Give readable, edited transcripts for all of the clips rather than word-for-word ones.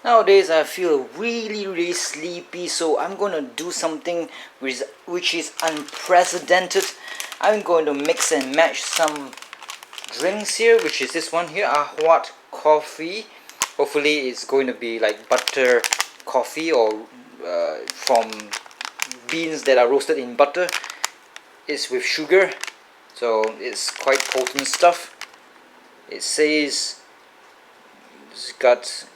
Nowadays I feel really sleepy, so I'm gonna do something which is unprecedented. I'm going to mix and match some drinks here, which is this one here, a Huat coffee. Hopefully it's going to be like butter coffee, or from beans that are roasted in butter. It's with sugar, so it's quite potent stuff. It says it's got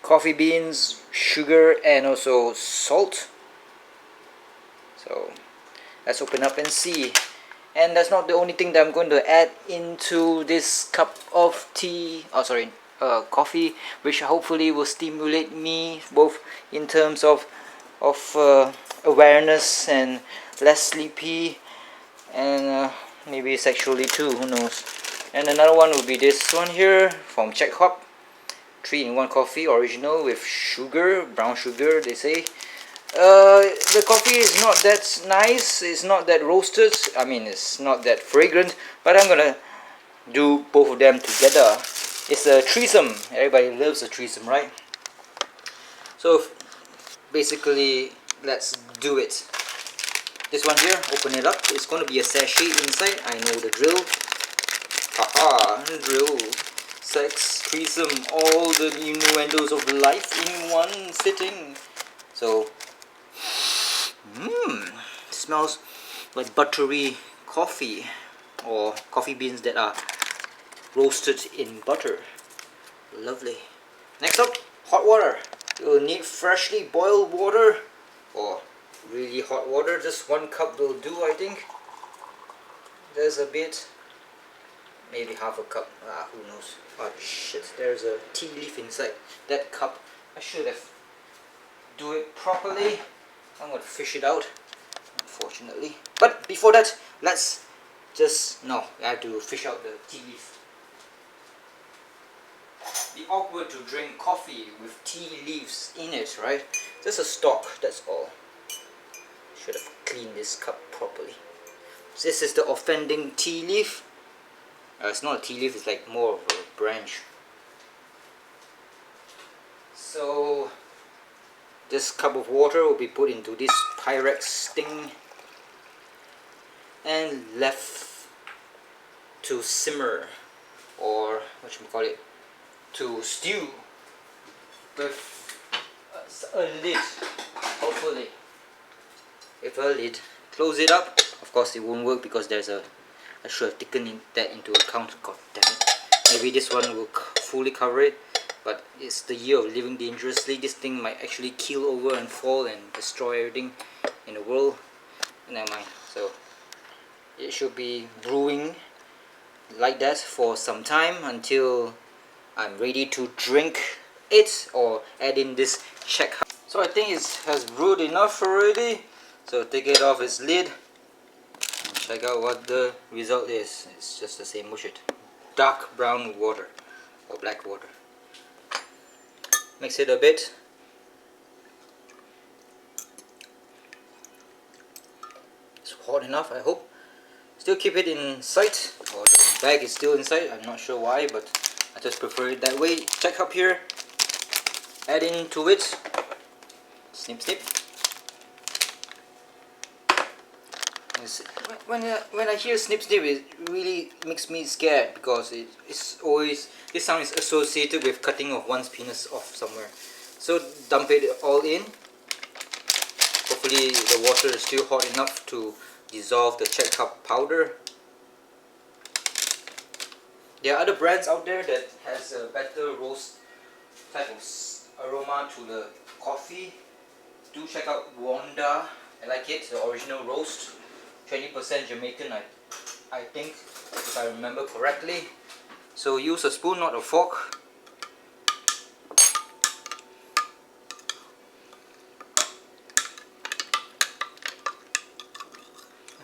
coffee beans, sugar, and also salt. So let's open up and see. And that's not the only thing that I'm going to add into this cup of tea, coffee, which hopefully will stimulate me both in terms of awareness and less sleepy, and maybe sexually too, who knows. And another one will be this one here from ChekHup, 3-in-1 coffee, original with sugar, brown sugar they say. The coffee is not that nice, it's not that roasted, I mean it's not that fragrant, but I'm gonna do both of them together. It's a threesome, everybody loves a threesome, right? So basically, let's do it. This one here, open it up, it's gonna be a sachet inside, I know the drill. Haha, drill. Sex, threesome, all the innuendos of life in one sitting. So, smells like buttery coffee, or coffee beans that are roasted in butter. Lovely. Next up, hot water. You'll need freshly boiled water, or really hot water. Just 1 cup will do, I think. There's a bit, maybe half a cup, who knows. Oh shit, there's a tea leaf inside that cup. I should have do it properly. I'm going to fish it out, unfortunately. But before that, let's I have to fish out the tea leaf. Be awkward to drink coffee with tea leaves in it, right? Just a stalk, that's all. Should have cleaned this cup properly. This is the offending tea leaf. It's not a tea leaf, it's like more of a branch. So this cup of water will be put into this Pyrex thing and left to simmer, or what should we call it, to stew with a lid, hopefully. With a lid, close it up. Of course it won't work because there's I should have taken that into account. God damn it. Maybe this one will fully cover it, but it's the year of living dangerously. This thing might actually keel over and fall and destroy everything in the world. Never mind. So it should be brewing like that for some time until I'm ready to drink it or add in this ChekHup. So I think it has brewed enough already. So take it off its lid. Check out what the result is. It's just the same bullshit. Dark brown water or black water. Mix it a bit. It's hot enough, I hope. Still keep it in sight, or the bag is still inside. I'm not sure why, but I just prefer it that way. ChekHup here. Add into it. Snip snip. When I hear snip snip, it really makes me scared because it's always, this sound is associated with cutting off one's penis off somewhere. So dump it all in. Hopefully the water is still hot enough to dissolve the ChekHup powder. There are other brands out there that has a better roast type of aroma to the coffee. Do check out Wanda. I like it, the original roast. 20% Jamaican, I think, if I remember correctly. So use a spoon, not a fork.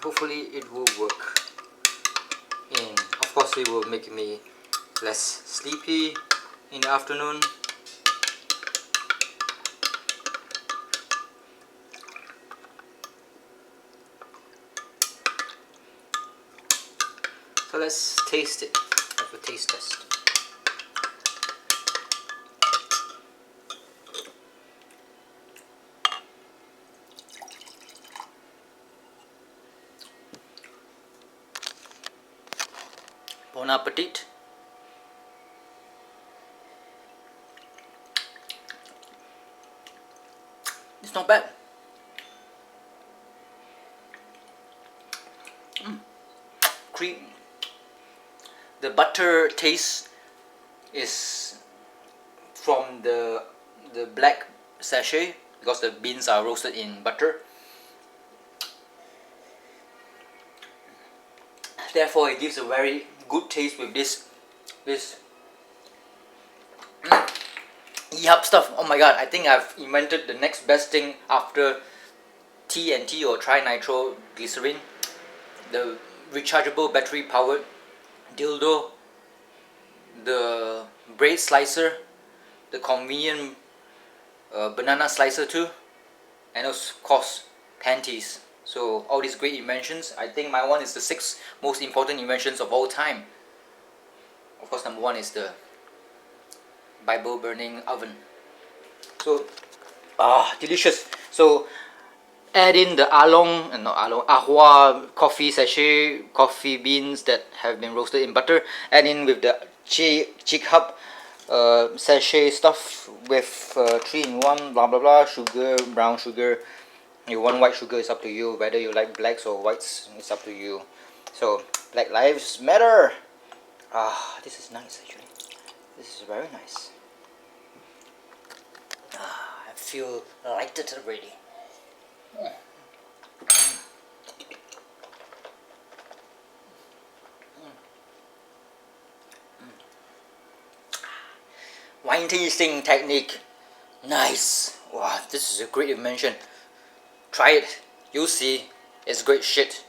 Hopefully it will work. And of course it will make me less sleepy in the afternoon. So let's taste it. Have a taste test. Bon appetit. It's not bad. Cream. The butter taste is from the black sachet because the beans are roasted in butter. Therefore, it gives a very good taste with this Yup stuff. Oh my god, I think I've invented the next best thing after TNT or trinitro-glycerin. The rechargeable battery powered dildo, the bread slicer, the convenient banana slicer too, and of course panties. So all these great inventions, I think my one is the 6 most important inventions of all time. Of course, number 1 is the Bible burning oven. So delicious. So add in the ahua coffee sachet, coffee beans that have been roasted in butter. Add in with the ChekHup sachet stuff with 3-in-1 blah blah blah, sugar, brown sugar. You want white sugar, it's up to you. Whether you like blacks or whites, it's up to you. So Black Lives Matter. This is nice actually. This is very nice. I feel lighted already. Wine tasting technique. Nice. Wow, this is a great invention. Try it. You'll see. It's great shit.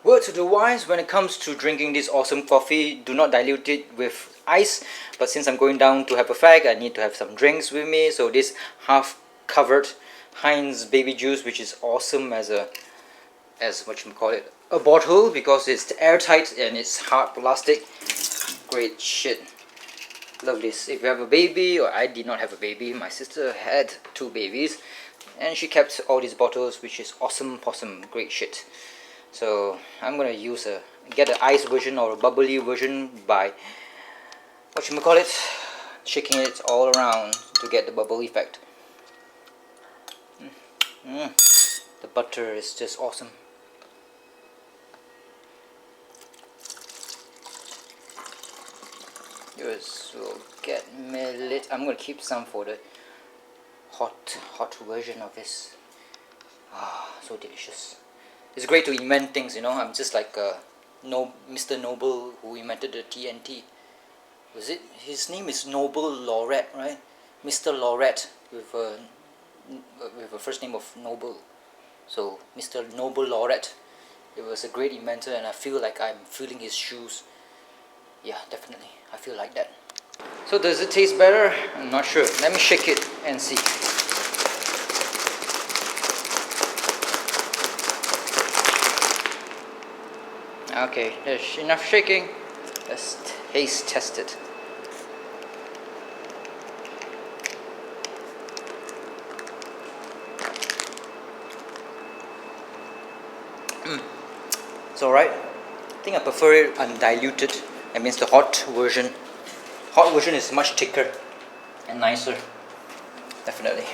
Word to the wise, when it comes to drinking this awesome coffee, do not dilute it with ice. But since I'm going down to have a fag, I need to have some drinks with me. So this half covered Heinz baby juice, which is awesome as a bottle, because it's airtight and it's hard plastic. Great shit. Love this. If you have a baby, or I did not have a baby, my sister had 2 babies and she kept all these bottles, which is awesome possum. Great shit. So I'm gonna get an ice version or a bubbly version by shaking it all around to get the bubble effect. The butter is just awesome. Yours will get me lit. I'm gonna keep some for the hot version of this. So delicious. It's great to invent things, you know. I'm just like Mr. Noble, who invented the TNT. Was it? His name is Noble Laureate, right? Mr. Laureate with a first name of Noble. So Mr. Noble Laureate. It was a great inventor, and I feel like I'm feeling his shoes. Yeah, definitely. I feel like that. So does it taste better? I'm not sure. Let me shake it and see. Okay, there's enough shaking. Let's taste test it. It's alright. I think I prefer it undiluted. That means the hot version. Hot version is much thicker and nicer. Definitely.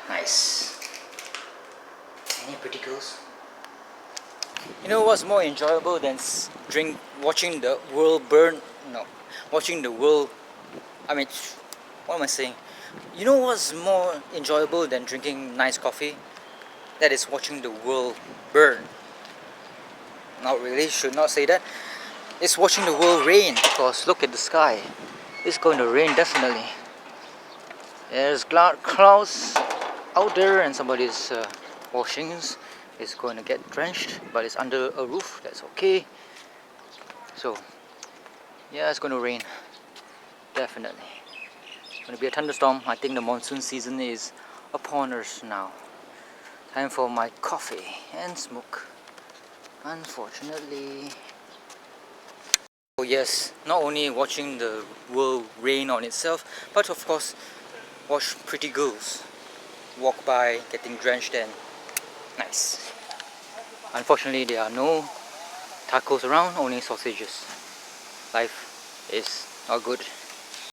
Nice. Any pretty girls? You know what's more enjoyable than watching the world burn? No, watching the world. What am I saying? You know what's more enjoyable than drinking nice coffee? That is watching the world burn. Not really, should not say that. It's watching the world rain, because look at the sky. It's going to rain definitely. There's clouds out there and somebody's washings is going to get drenched, but it's under a roof. That's okay. So yeah, it's going to rain definitely. It's going to be a thunderstorm. I think the monsoon season is upon us now. Time for my coffee and smoke, unfortunately. Oh yes, not only watching the world rain on itself, but of course watch pretty girls walk by getting drenched and Nice. Unfortunately, there are no tacos around, only sausages. Life is not good.